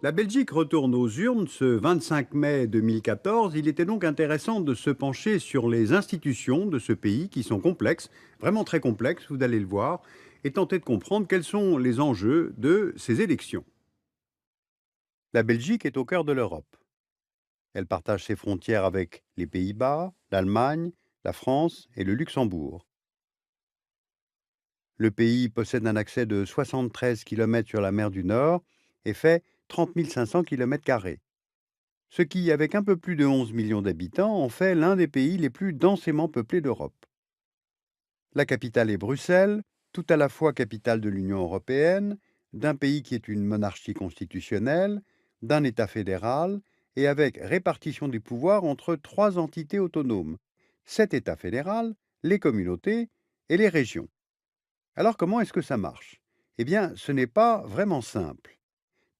La Belgique retourne aux urnes ce 25 mai 2014. Il était donc intéressant de se pencher sur les institutions de ce pays qui sont complexes, vraiment très complexes, vous allez le voir, et tenter de comprendre quels sont les enjeux de ces élections. La Belgique est au cœur de l'Europe. Elle partage ses frontières avec les Pays-Bas, l'Allemagne, la France et le Luxembourg. Le pays possède un accès de 73 km sur la mer du Nord et fait 30 500 km², ce qui, avec un peu plus de 11 millions d'habitants, en fait l'un des pays les plus densément peuplés d'Europe. La capitale est Bruxelles, tout à la fois capitale de l'Union européenne, d'un pays qui est une monarchie constitutionnelle, d'un État fédéral, et avec répartition des pouvoirs entre trois entités autonomes, cet État fédéral, les communautés et les régions. Alors comment est-ce que ça marche? Eh bien, ce n'est pas vraiment simple.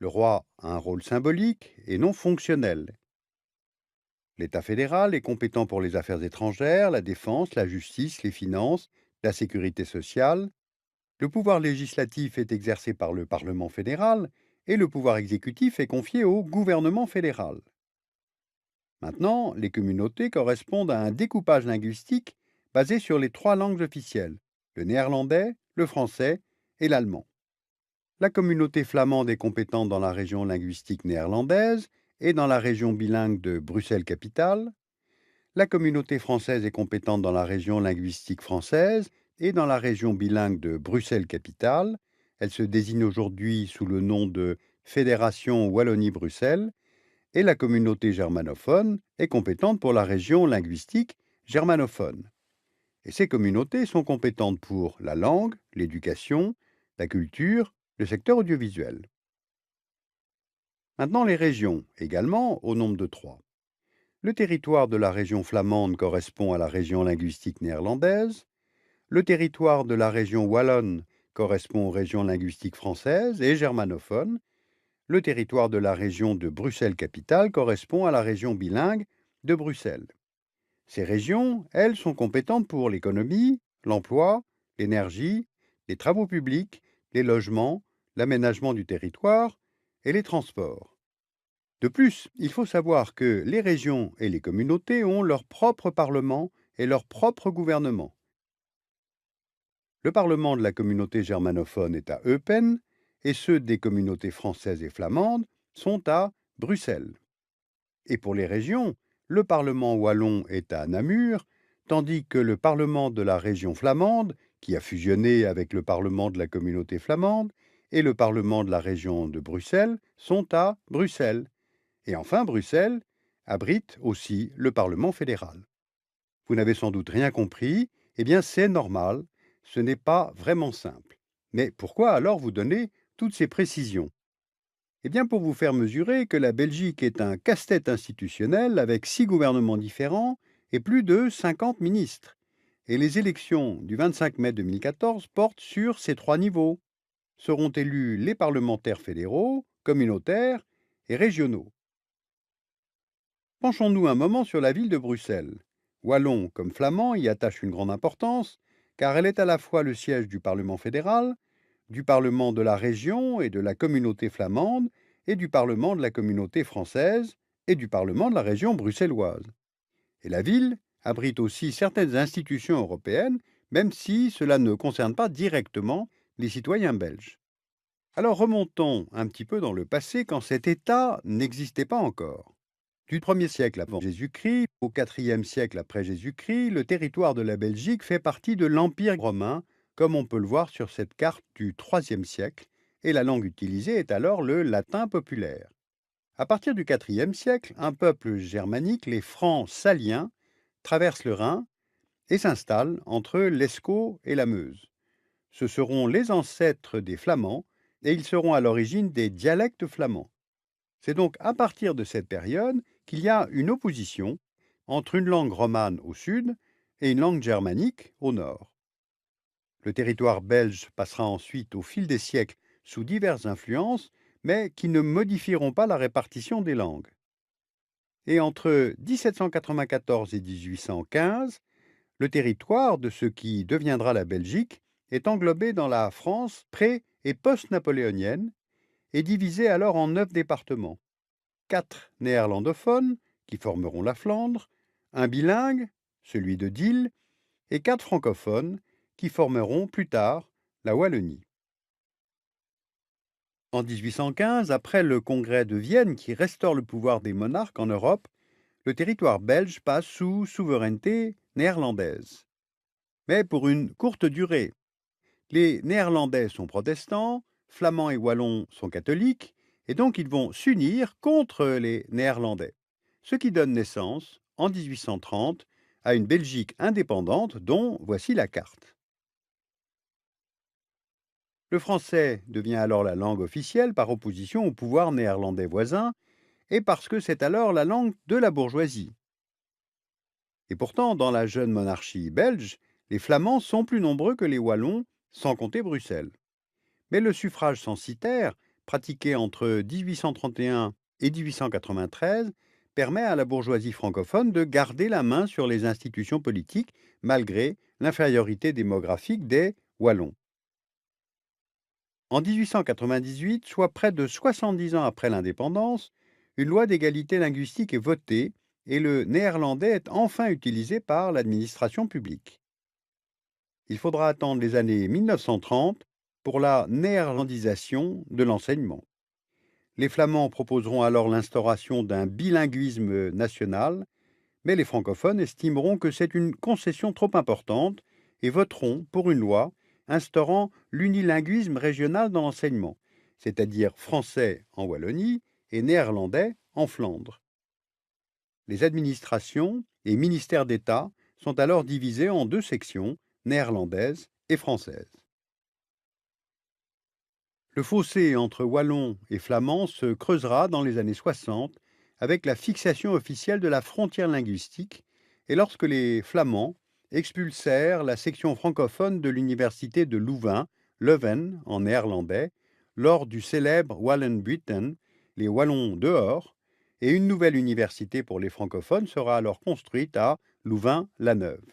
Le roi a un rôle symbolique et non fonctionnel. L'État fédéral est compétent pour les affaires étrangères, la défense, la justice, les finances, la sécurité sociale. Le pouvoir législatif est exercé par le Parlement fédéral et le pouvoir exécutif est confié au gouvernement fédéral. Maintenant, les communautés correspondent à un découpage linguistique basé sur les trois langues officielles, le néerlandais, le français et l'allemand. La communauté flamande est compétente dans la région linguistique néerlandaise et dans la région bilingue de Bruxelles-Capitale. La communauté française est compétente dans la région linguistique française et dans la région bilingue de Bruxelles-Capitale. Elle se désigne aujourd'hui sous le nom de Fédération Wallonie-Bruxelles. Et la communauté germanophone est compétente pour la région linguistique germanophone. Et ces communautés sont compétentes pour la langue, l'éducation, la culture, le secteur audiovisuel. Maintenant, les régions, également au nombre de trois. Le territoire de la région flamande correspond à la région linguistique néerlandaise. Le territoire de la région wallonne correspond aux régions linguistiques françaises et germanophones. Le territoire de la région de Bruxelles-Capitale correspond à la région bilingue de Bruxelles. Ces régions, elles, sont compétentes pour l'économie, l'emploi, l'énergie, les travaux publics, les logements, l'aménagement du territoire et les transports. De plus, il faut savoir que les régions et les communautés ont leur propre parlement et leur propre gouvernement. Le parlement de la communauté germanophone est à Eupen et ceux des communautés françaises et flamandes sont à Bruxelles. Et pour les régions, le parlement wallon est à Namur, tandis que le parlement de la région flamande, qui a fusionné avec le parlement de la communauté flamande, et le parlement de la région de Bruxelles sont à Bruxelles. Et enfin, Bruxelles abrite aussi le Parlement fédéral. Vous n'avez sans doute rien compris, eh bien c'est normal, ce n'est pas vraiment simple. Mais pourquoi alors vous donner toutes ces précisions? Eh bien pour vous faire mesurer que la Belgique est un casse-tête institutionnel avec 6 gouvernements différents et plus de 50 ministres. Et les élections du 25 mai 2014 portent sur ces trois niveaux. Seront élus les parlementaires fédéraux, communautaires et régionaux. Penchons-nous un moment sur la ville de Bruxelles. Wallons comme flamands y attachent une grande importance, car elle est à la fois le siège du Parlement fédéral, du Parlement de la région et de la communauté flamande, et du Parlement de la communauté française et du Parlement de la région bruxelloise. Et la ville abrite aussi certaines institutions européennes, même si cela ne concerne pas directement les citoyens belges. Alors remontons un petit peu dans le passé quand cet État n'existait pas encore. Du 1er siècle avant Jésus-Christ au 4e siècle après Jésus-Christ, le territoire de la Belgique fait partie de l'Empire romain, comme on peut le voir sur cette carte du 3e siècle, et la langue utilisée est alors le latin populaire. À partir du 4e siècle, un peuple germanique, les Francs saliens, traverse le Rhin et s'installe entre l'Escaut et la Meuse. Ce seront les ancêtres des Flamands et ils seront à l'origine des dialectes flamands. C'est donc à partir de cette période qu'il y a une opposition entre une langue romane au sud et une langue germanique au nord. Le territoire belge passera ensuite au fil des siècles sous diverses influences, mais qui ne modifieront pas la répartition des langues. Et entre 1794 et 1815, le territoire de ce qui deviendra la Belgique est englobé dans la France pré- et post-napoléonienne, est divisé alors en 9 départements. 4 néerlandophones, qui formeront la Flandre, un bilingue, celui de Dille, et 4 francophones, qui formeront plus tard la Wallonie. En 1815, après le congrès de Vienne qui restaure le pouvoir des monarques en Europe, le territoire belge passe sous souveraineté néerlandaise. Mais pour une courte durée. Les Néerlandais sont protestants, Flamands et Wallons sont catholiques, et donc ils vont s'unir contre les Néerlandais. Ce qui donne naissance, en 1830, à une Belgique indépendante dont voici la carte. Le français devient alors la langue officielle par opposition au pouvoir néerlandais voisin, et parce que c'est alors la langue de la bourgeoisie. Et pourtant, dans la jeune monarchie belge, les Flamands sont plus nombreux que les Wallons, sans compter Bruxelles. Mais le suffrage censitaire, pratiqué entre 1831 et 1893, permet à la bourgeoisie francophone de garder la main sur les institutions politiques malgré l'infériorité démographique des Wallons. En 1898, soit près de 70 ans après l'indépendance, une loi d'égalité linguistique est votée et le néerlandais est enfin utilisé par l'administration publique. Il faudra attendre les années 1930 pour la néerlandisation de l'enseignement. Les Flamands proposeront alors l'instauration d'un bilinguisme national, mais les francophones estimeront que c'est une concession trop importante et voteront pour une loi instaurant l'unilinguisme régional dans l'enseignement, c'est-à-dire français en Wallonie et néerlandais en Flandre. Les administrations et ministères d'État sont alors divisés en 2 sections, néerlandaises et françaises. Le fossé entre wallons et flamands se creusera dans les années 60 avec la fixation officielle de la frontière linguistique et lorsque les flamands expulsèrent la section francophone de l'université de Louvain, Leuven en néerlandais, lors du célèbre Wallenbuiten, les Wallons dehors, et une nouvelle université pour les francophones sera alors construite à Louvain-la-Neuve.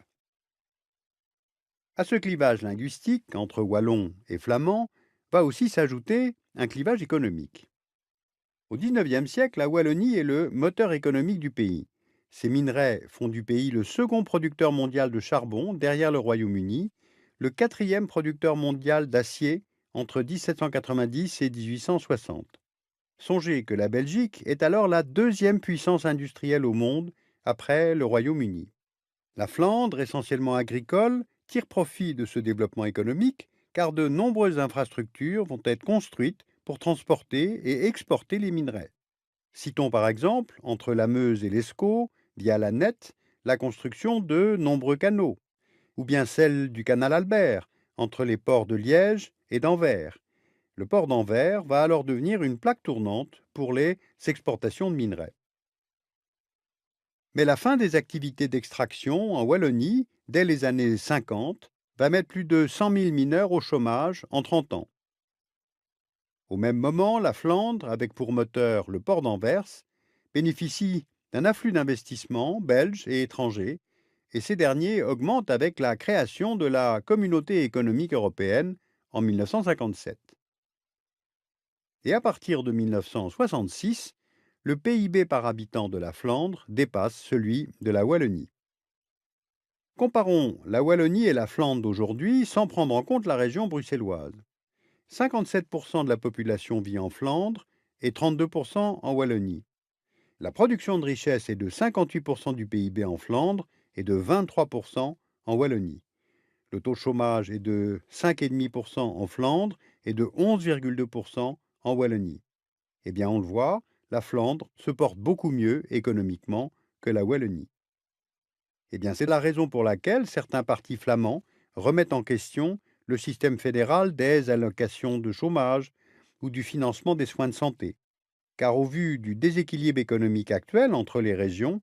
À ce clivage linguistique entre wallons et flamands va aussi s'ajouter un clivage économique. Au XIXe siècle, la Wallonie est le moteur économique du pays. Ses minerais font du pays le second producteur mondial de charbon derrière le Royaume-Uni, le quatrième producteur mondial d'acier entre 1790 et 1860. Songez que la Belgique est alors la deuxième puissance industrielle au monde après le Royaume-Uni. La Flandre, essentiellement agricole, tire profit de ce développement économique car de nombreuses infrastructures vont être construites pour transporter et exporter les minerais. Citons par exemple, entre la Meuse et l'Escaut, via la Nette, la construction de nombreux canaux, ou bien celle du canal Albert, entre les ports de Liège et d'Anvers. Le port d'Anvers va alors devenir une plaque tournante pour les exportations de minerais. Mais la fin des activités d'extraction en Wallonie, dès les années 50, va mettre plus de 100 000 mineurs au chômage en 30 ans. Au même moment, la Flandre, avec pour moteur le port d'Anvers, bénéficie d'un afflux d'investissements belges et étrangers, et ces derniers augmentent avec la création de la Communauté économique européenne en 1957. Et à partir de 1966, le PIB par habitant de la Flandre dépasse celui de la Wallonie. Comparons la Wallonie et la Flandre d'aujourd'hui sans prendre en compte la région bruxelloise. 57% de la population vit en Flandre et 32% en Wallonie. La production de richesse est de 58% du PIB en Flandre et de 23% en Wallonie. Le taux de chômage est de 5,5% en Flandre et de 11,2% en Wallonie. Eh bien, on le voit, la Flandre se porte beaucoup mieux économiquement que la Wallonie. Eh bien, c'est la raison pour laquelle certains partis flamands remettent en question le système fédéral des allocations de chômage ou du financement des soins de santé. Car au vu du déséquilibre économique actuel entre les régions,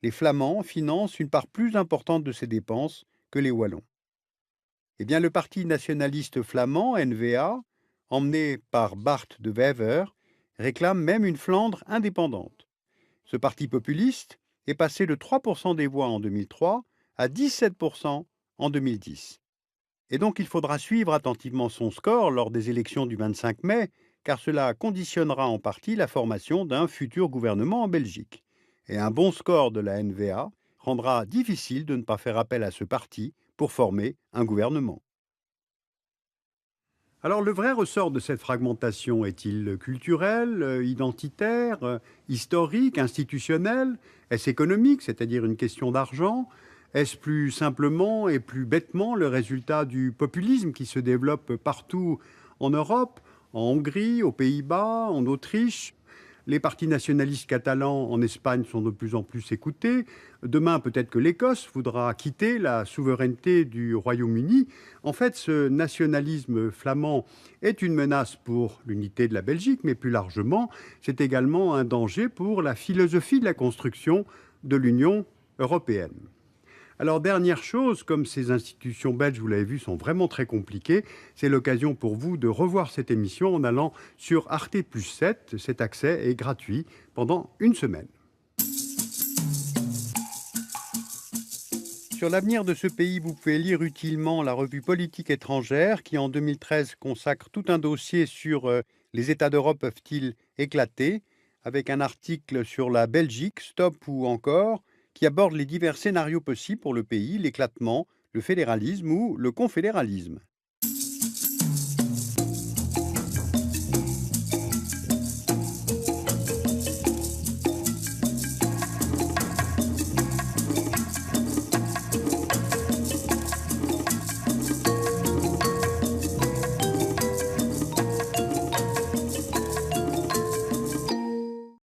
les Flamands financent une part plus importante de ces dépenses que les Wallons. Eh bien, le parti nationaliste flamand, N-VA, emmené par Bart de Wever, réclame même une Flandre indépendante. Ce parti populiste est passé de 3% des voix en 2003 à 17% en 2010. Et donc il faudra suivre attentivement son score lors des élections du 25 mai, car cela conditionnera en partie la formation d'un futur gouvernement en Belgique. Et un bon score de la NVA rendra difficile de ne pas faire appel à ce parti pour former un gouvernement. Alors le vrai ressort de cette fragmentation est-il culturel, identitaire, historique, institutionnel? Est-ce économique, c'est-à-dire une question d'argent? Est-ce plus simplement et plus bêtement le résultat du populisme qui se développe partout en Europe, en Hongrie, aux Pays-Bas, en Autriche? Les partis nationalistes catalans en Espagne sont de plus en plus écoutés. Demain, peut-être que l'Écosse voudra quitter la souveraineté du Royaume-Uni. En fait, ce nationalisme flamand est une menace pour l'unité de la Belgique, mais plus largement, c'est également un danger pour la philosophie de la construction de l'Union européenne. Alors, dernière chose, comme ces institutions belges, vous l'avez vu, sont vraiment très compliquées, c'est l'occasion pour vous de revoir cette émission en allant sur Arte plus 7. Cet accès est gratuit pendant une semaine. Sur l'avenir de ce pays, vous pouvez lire utilement la revue Politique étrangère qui, en 2013, consacre tout un dossier sur les États d'Europe peuvent-ils éclater, avec un article sur la Belgique, Stop ou encore, qui aborde les divers scénarios possibles pour le pays, l'éclatement, le fédéralisme ou le confédéralisme.